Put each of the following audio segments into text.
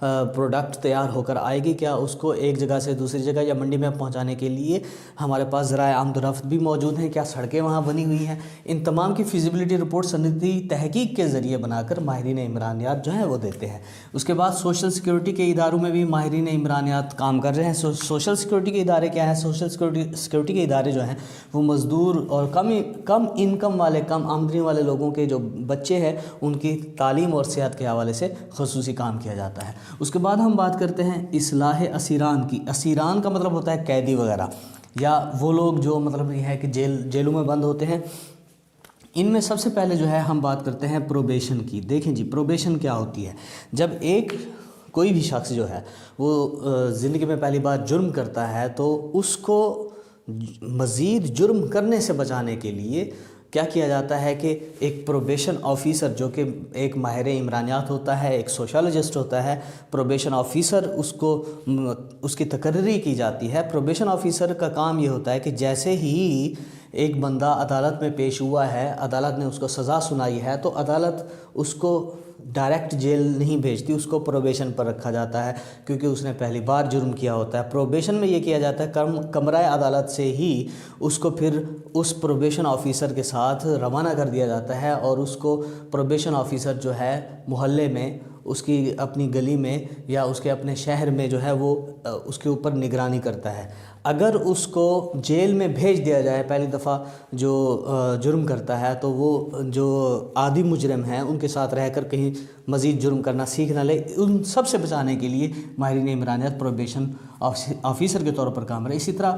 Product تیار ہو کر آئے گی، کیا اس کو ایک جگہ سے دوسری جگہ یا منڈی میں پہنچانے کے لیے ہمارے پاس ذرائع آمد و رفت بھی موجود ہیں، کیا سڑکیں وہاں بنی ہوئی ہیں، ان تمام کی فیزیبلٹی رپورٹ سندی تحقیق کے ذریعے بنا کر ماہرین عمرانیات جو ہیں وہ دیتے ہیں۔ اس کے بعد سوشل سیکیورٹی کے اداروں میں بھی ماہرین عمرانیات کام کر رہے ہیں۔ سوشل سیکیورٹی کے ادارے کیا ہیں؟ سوشل سیکیورٹی کے ادارے جو ہیں وہ مزدور اور کم انکم والے، کم آمدنی والے لوگوں کے جو بچے ہیں ان کی تعلیم اور صحت کے حوالے سے خصوصی کام کیا جاتا ہے۔ اس کے بعد ہم بات کرتے ہیں اصلاح اسیران کی۔ اسیران کا مطلب ہوتا ہے قیدی وغیرہ، یا وہ لوگ جو مطلب یہ ہے کہ جیلوں میں بند ہوتے ہیں۔ ان میں سب سے پہلے جو ہے ہم بات کرتے ہیں پروبیشن کی۔ دیکھیں جی، پروبیشن کیا ہوتی ہے؟ جب کوئی بھی شخص جو ہے وہ زندگی میں پہلی بار جرم کرتا ہے تو اس کو مزید جرم کرنے سے بچانے کے لیے کیا کیا جاتا ہے کہ ایک پروبیشن آفیسر، جو کہ ایک ماہر عمرانیات ہوتا ہے، ایک سوشالوجسٹ ہوتا ہے، پروبیشن آفیسر اس کی تقرری کی جاتی ہے۔ پروبیشن آفیسر کا کام یہ ہوتا ہے کہ جیسے ہی ایک بندہ عدالت میں پیش ہوا ہے، عدالت نے اس کو سزا سنائی ہے، تو عدالت اس کو ڈائریکٹ جیل نہیں بھیجتی، اس کو پروبیشن پر رکھا جاتا ہے، کیونکہ اس نے پہلی بار جرم کیا ہوتا ہے۔ پروبیشن میں یہ کیا جاتا ہے، کمرہ عدالت سے ہی اس کو پھر اس پروبیشن آفیسر کے ساتھ روانہ کر دیا جاتا ہے، اور اس کو پروبیشن آفیسر جو ہے محلے میں، اس کی اپنی گلی میں یا اس کے اپنے شہر میں جو ہے وہ اس کے اوپر نگرانی کرتا ہے۔ اگر اس کو جیل میں بھیج دیا جائے پہلی دفعہ جو جرم کرتا ہے، تو وہ جو عادی مجرم ہیں ان کے ساتھ رہ کر کہیں مزید جرم کرنا سیکھ نہ لے، ان سب سے بچانے کے لیے ماہرین عمرانیات پروبیشن آفیسر کے طور پر کام رہے۔ اسی طرح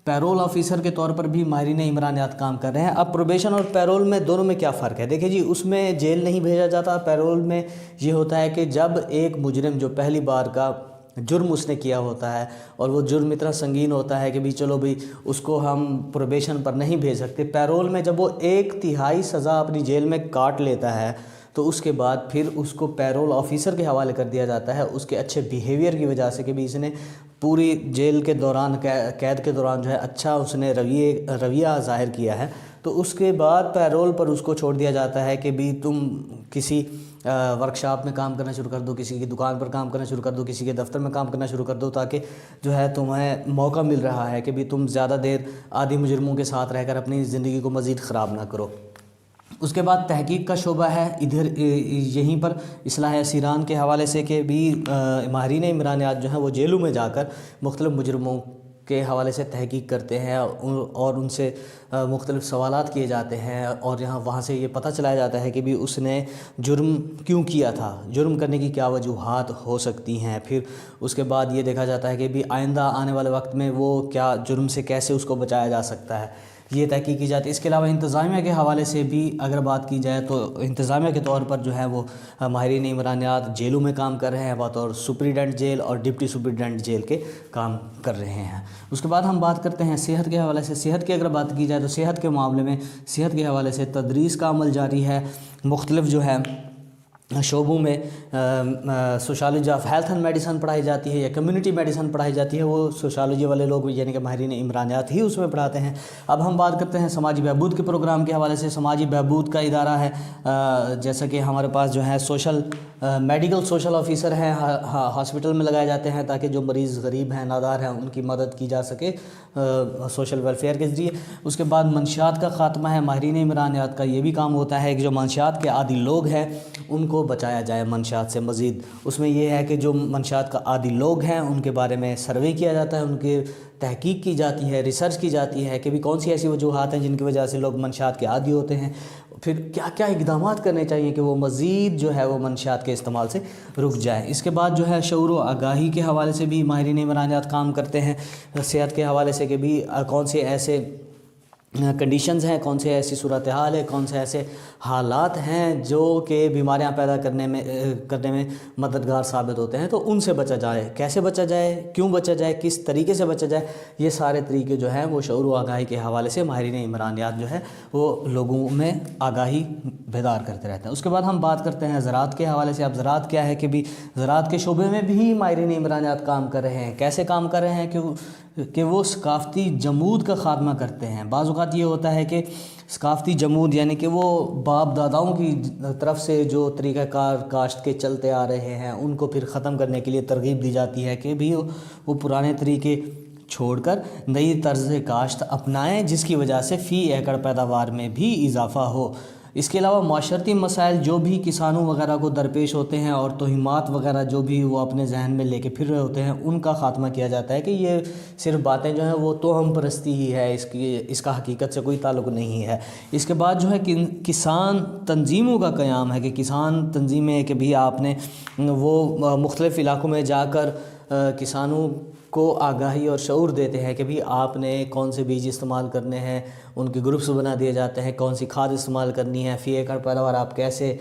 پیرول آفیسر کے طور پر بھی ماہرین عمرانیات کام کر رہے ہیں۔ اب پروبیشن اور پیرول میں دونوں میں کیا فرق ہے؟ دیکھیں جی، اس میں جیل نہیں بھیجا جاتا۔ پیرول میں یہ ہوتا ہے کہ جب ایک مجرم جو پہلی بار کا جرم اس نے کیا ہوتا ہے اور وہ جرم اتنا سنگین ہوتا ہے کہ چلو اس کو ہم پروبیشن پر نہیں بھیج سکتے، پیرول میں جب وہ 1/3 سزا اپنی جیل میں کاٹ لیتا ہے تو اس کے بعد پھر اس کو پیرول آفیسر کے حوالے کر دیا جاتا ہے، اس کے اچھے بیہیویئر کی وجہ سے کہ اس نے پوری جیل کے دوران، قید کے دوران جو ہے اچھا اس نے رویہ ظاہر کیا ہے، تو اس کے بعد پیرول پر اس کو چھوڑ دیا جاتا ہے کہ تم کسی ورکشاپ میں کام کرنا شروع کر دو، کسی کی دکان پر کام کرنا شروع کر دو، کسی کے دفتر میں کام کرنا شروع کر دو، تاکہ جو ہے تمہیں موقع مل رہا ہے کہ تم زیادہ دیر عادی مجرموں کے ساتھ رہ کر اپنی زندگی کو مزید خراب نہ کرو۔ اس کے بعد تحقیق کا شعبہ ہے ادھر یہیں پر اصلاح اسیران کے حوالے سے کہ ماہرین عمرانیات جو ہیں وہ جیلوں میں جا کر مختلف مجرموں کے حوالے سے تحقیق کرتے ہیں اور ان سے مختلف سوالات کیے جاتے ہیں، اور وہاں سے یہ پتہ چلایا جاتا ہے کہ اس نے جرم کیوں کیا تھا، جرم کرنے کی کیا وجوہات ہو سکتی ہیں۔ پھر اس کے بعد یہ دیکھا جاتا ہے کہ آئندہ آنے والے وقت میں وہ کیا جرم سے کیسے اس کو بچایا جا سکتا ہے، یہ تحقیق کی جاتی ہے۔ اس کے علاوہ انتظامیہ کے حوالے سے بھی اگر بات کی جائے تو انتظامیہ کے طور پر جو ہے وہ ماہرین عمرانیات جیلوں میں کام کر رہے ہیں، بطور سپریڈنٹ جیل اور ڈپٹی سپریڈنٹ جیل کے کام کر رہے ہیں۔ اس کے بعد ہم بات کرتے ہیں صحت کے حوالے سے۔ صحت کی اگر بات کی جائے تو صحت کے معاملے میں صحت کے حوالے سے تدریس کا عمل جاری ہے، مختلف جو ہے شعبوں میں sociology of health and medicine پڑھائی جاتی ہے یا کمیونٹی میڈیسن پڑھائی جاتی ہے، وہ سوشالوجی والے لوگ یعنی کہ ماہرین عمرانیات ہی اس میں پڑھاتے ہیں۔ اب ہم بات کرتے ہیں سماجی بہبود کے پروگرام کے حوالے سے۔ سماجی بہبود کا ادارہ ہے، جیسا کہ ہمارے پاس جو ہے میڈیکل سوشل آفیسر ہیں، ہاسپٹل میں لگائے جاتے ہیں تاکہ جو مریض غریب ہیں، نادار ہیں، ان کی مدد کی جا سکے سوشل ویلفیئر کے ذریعے۔ اس کے بعد منشیات کا خاتمہ ہے۔ ماہرین عمرانیات کا یہ بھی کام ہوتا ہے کہ جو منشیات کے عادی لوگ ہیں ان کو بچایا جائے منشیات سے مزید۔ اس میں یہ ہے کہ جو منشیات کا عادی لوگ ہیں ان کے بارے میں سروے کیا جاتا ہے، ان کی تحقیق کی جاتی ہے، ریسرچ کی جاتی ہے کہ کون سی ایسی وجوہات ہیں جن کی وجہ سے لوگ منشیات کے عادی ہوتے ہیں، پھر کیا کیا اقدامات کرنے چاہیے کہ وہ مزید جو ہے وہ منشیات کے استعمال سے رک جائیں۔ اس کے بعد جو ہے شعور و آگاہی کے حوالے سے بھی ماہرین عمرانیات کام کرتے ہیں، صحت کے حوالے سے کہ کون سے ایسے کنڈیشنز ہیں، کون سے ایسی صورتحال ہے، کون سے ایسے حالات ہیں جو کہ بیماریاں پیدا کرنے میں مددگار ثابت ہوتے ہیں، تو ان سے بچا جائے، کیسے بچا جائے، کیوں بچا جائے، کس طریقے سے بچا جائے، یہ سارے طریقے جو ہیں وہ شعور و آگاہی کے حوالے سے ماہرین عمرانیات جو ہے وہ لوگوں میں آگاہی بیدار کرتے رہتے ہیں۔ اس کے بعد ہم بات کرتے ہیں زراعت کے حوالے سے۔ اب زراعت کیا ہے کہ زراعت کے شعبے میں بھی ماہرین عمرانیات کام کر رہے ہیں۔ کیسے کام کر رہے ہیں کہ کہ وہ ثقافتی جمود کا خاتمہ کرتے ہیں۔ بعض اوقات یہ ہوتا ہے کہ ثقافتی جمود یعنی کہ وہ باپ داداؤں کی طرف سے جو طریقہ کار کاشت کے چلتے آ رہے ہیں ان کو پھر ختم کرنے کے لیے ترغیب دی جاتی ہے کہ بھی وہ پرانے طریقے چھوڑ کر نئی طرز کاشت اپنائیں، جس کی وجہ سے فی ایکڑ پیداوار میں بھی اضافہ ہو۔ اس کے علاوہ معاشرتی مسائل جو بھی کسانوں وغیرہ کو درپیش ہوتے ہیں اور توہمات وغیرہ جو بھی وہ اپنے ذہن میں لے کے پھر رہے ہوتے ہیں ان کا خاتمہ کیا جاتا ہے کہ یہ صرف باتیں جو ہیں وہ توہم پرستی ہی ہے، اس کا حقیقت سے کوئی تعلق نہیں ہے۔ اس کے بعد جو ہے کسان تنظیموں کا قیام ہے کہ کسان تنظیمیں کہ بھی آپ نے وہ مختلف علاقوں میں جا کر کسانوں کو آگاہی اور شعور دیتے ہیں کہ بھی آپ نے کون سے بیج استعمال کرنے ہیں، ان کے گروپس بنا دیے جاتے ہیں، کون سی کھاد استعمال کرنی ہے، فی ایکڑ پیداوار آپ کیسے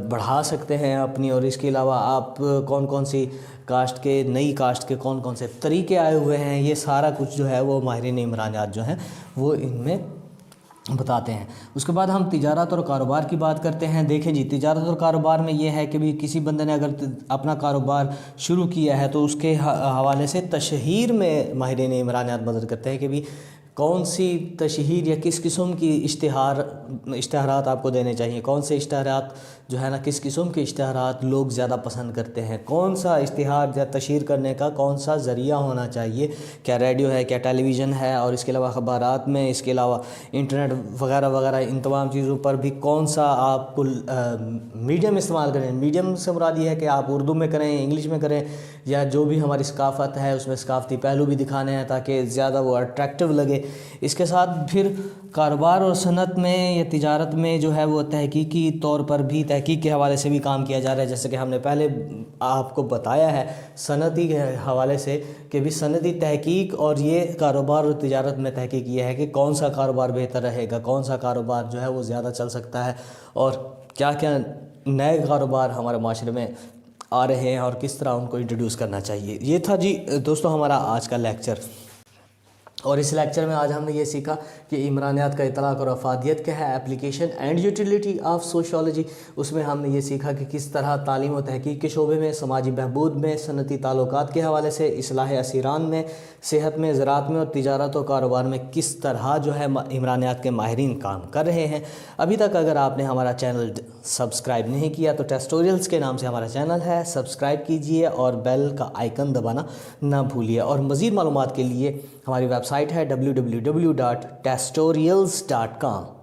بڑھا سکتے ہیں اپنی، اور اس کے علاوہ آپ کون سی کاشت کے نئی کاشت کے کون سے طریقے آئے ہوئے ہیں، یہ سارا کچھ جو ہے وہ ماہرین عمرانیات جو ہیں وہ ان میں بتاتے ہیں۔ اس کے بعد ہم تجارت اور کاروبار کی بات کرتے ہیں۔ دیکھیں جی، تجارت اور کاروبار میں یہ ہے کہ بھی کسی بندے نے اگر اپنا کاروبار شروع کیا ہے تو اس کے حوالے سے تشہیر میں ماہرین عمرانیات مدد کرتے ہیں کہ بھی کون سی تشہیر یا کس قسم کی اشتہارات آپ کو دینے چاہیے، کون سے اشتہارات جو ہے نا کس قسم کے اشتہارات لوگ زیادہ پسند کرتے ہیں، کون سا اشتہار یا تشہیر کرنے کا کون سا ذریعہ ہونا چاہیے، کیا ریڈیو ہے، کیا ٹیلی ویژن ہے، اور اس کے علاوہ اخبارات میں، اس کے علاوہ انٹرنیٹ وغیرہ وغیرہ، ان تمام چیزوں پر بھی کون سا آپ کو میڈیم استعمال کریں۔ میڈیم سے مراد یہ ہے کہ آپ اردو میں کریں، انگلش میں کریں، یا جو بھی ہماری ثقافت ہے اس میں ثقافتی پہلو بھی دکھانے ہیں تاکہ زیادہ وہ اٹریکٹیو لگے۔ اس کے ساتھ پھر کاروبار اور صنعت میں یا تجارت میں جو ہے وہ تحقیقی طور پر بھی تحقیق کے حوالے سے بھی کام کیا جا رہا ہے، جیسے کہ ہم نے پہلے آپ کو بتایا ہے صنعتی کے حوالے سے کہ بھی صنعتی تحقیق اور یہ کاروبار اور تجارت میں تحقیق یہ ہے کہ کون سا کاروبار بہتر رہے گا، کون سا کاروبار جو ہے وہ زیادہ چل سکتا ہے، اور کیا کیا نئے کاروبار ہمارے معاشرے میں آ رہے ہیں اور کس طرح ان کو انٹروڈیوس کرنا چاہیے۔ یہ تھا جی دوستو ہمارا آج کا لیکچر، اور اس لیکچر میں آج ہم نے یہ سیکھا کہ عمرانیات کا اطلاق اور افادیت کیا ہے، application and utility of sociology. اس میں ہم نے یہ سیکھا کہ کس طرح تعلیم و تحقیق کے شعبے میں، سماجی بہبود میں، صنعتی تعلقات کے حوالے سے، اصلاح اسیران میں، صحت میں، زراعت میں اور تجارت و کاروبار میں کس طرح جو ہے عمرانیات کے ماہرین کام کر رہے ہیں۔ ابھی تک اگر آپ نے ہمارا چینل سبسکرائب نہیں کیا تو ٹیسٹوریلز کے نام سے ہمارا چینل ہے، سبسکرائب کیجئے اور بیل کا آئیکن دبانا نہ بھولیے، اور مزید معلومات کے لیے ہماری ویب سائٹ ہے www.testorials.com۔